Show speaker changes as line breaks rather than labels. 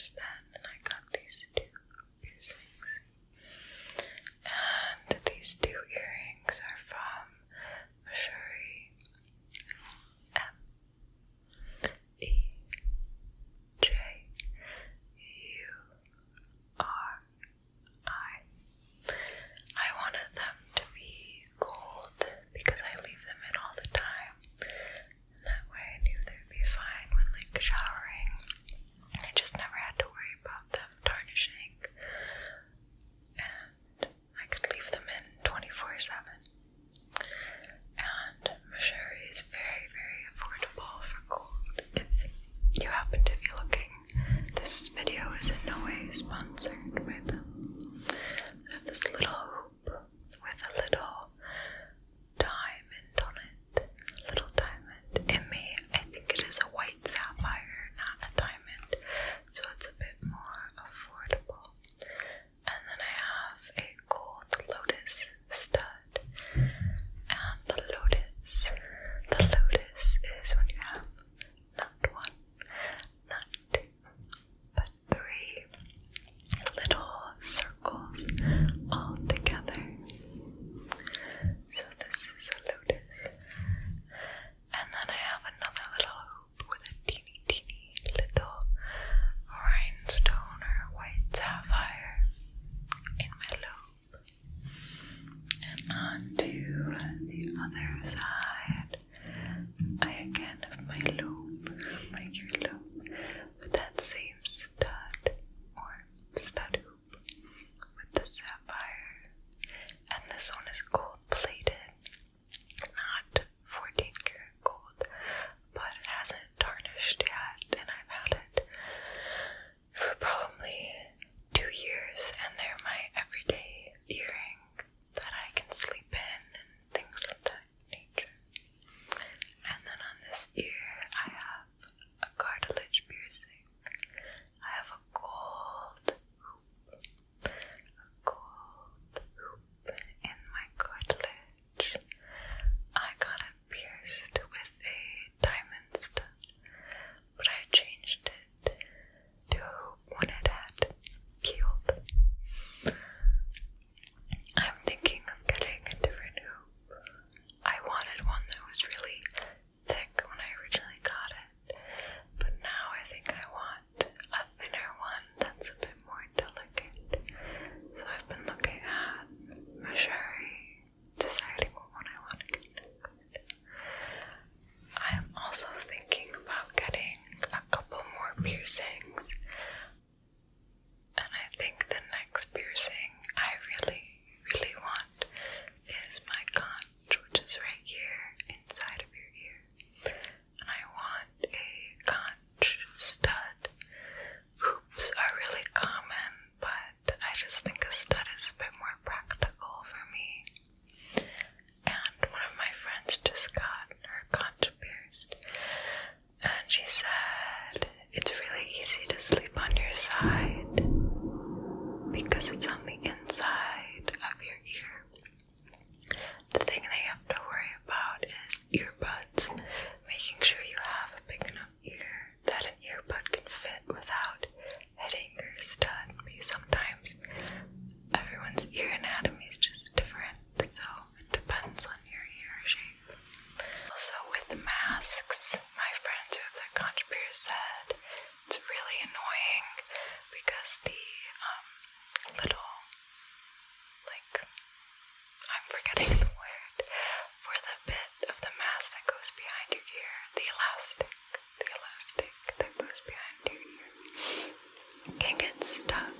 years then, and I got these two piercings. And these two earrings are from Missouri. MEJURI. I wanted them to be gold because I leave them in all the time. And that way I knew they'd be fine when showering. And I just never had to worry about them tarnishing. And I could leave them in 24/7. And Missouri is very, very affordable for gold. If you happen to be looking, this video is in no way sponsored by them. I have this little hoop with a little diamond on it. Little diamond. I think it is a white sapphire, not a diamond, so it's a bit more affordable. And then I have a gold lotus stud. And the lotus is when you have not one, not two, but three little circles all together. So this is a lotus. And then I have another little hoop with a teeny little rhinestone or white sapphire in my lobe. And on to the other side, I again have my lobe, my earlobe, with that same stud or stud hoop with the sapphire. And this one is gold plated, not 14 karat gold, but it hasn't tarnished yet, and I've had it for probably 2 years, and they're my everyday earring that I can sleep in and things of that nature. And then on this ear, I have a cartilage piercing. I have a gold hoop in my cartilage. I got it pierced with a diamond stud, but I changed it to a hoop when it had healed. I'm thinking of getting a different hoop. I wanted one that was really thick when I originally got it, but now I think I want a thinner one that's a bit more delicate. So I've been looking at Missouri, deciding what one I want to get next. I am also thinking about getting a couple more piercings. And I think the next piercing I really, really want is my conch, which is right here inside of your ear. And I want a conch stud. Hoops are really common, but I just think a stud is a bit more practical for me. And one of my friends just got her conch pierced, and she said it's really easy to sleep on your side because it's on the inside of your ear. The thing that you have to worry about is earbuds, making sure you have a big enough ear that an earbud can fit without hitting your stud, because sometimes everyone's ear anatomy is just different, so it depends on your ear shape. Also with masks, my friends who have their conch pierced said it's really annoying because the little, I'm forgetting the word for the bit of the mask that goes behind your ear, the elastic that goes behind your ear can get stuck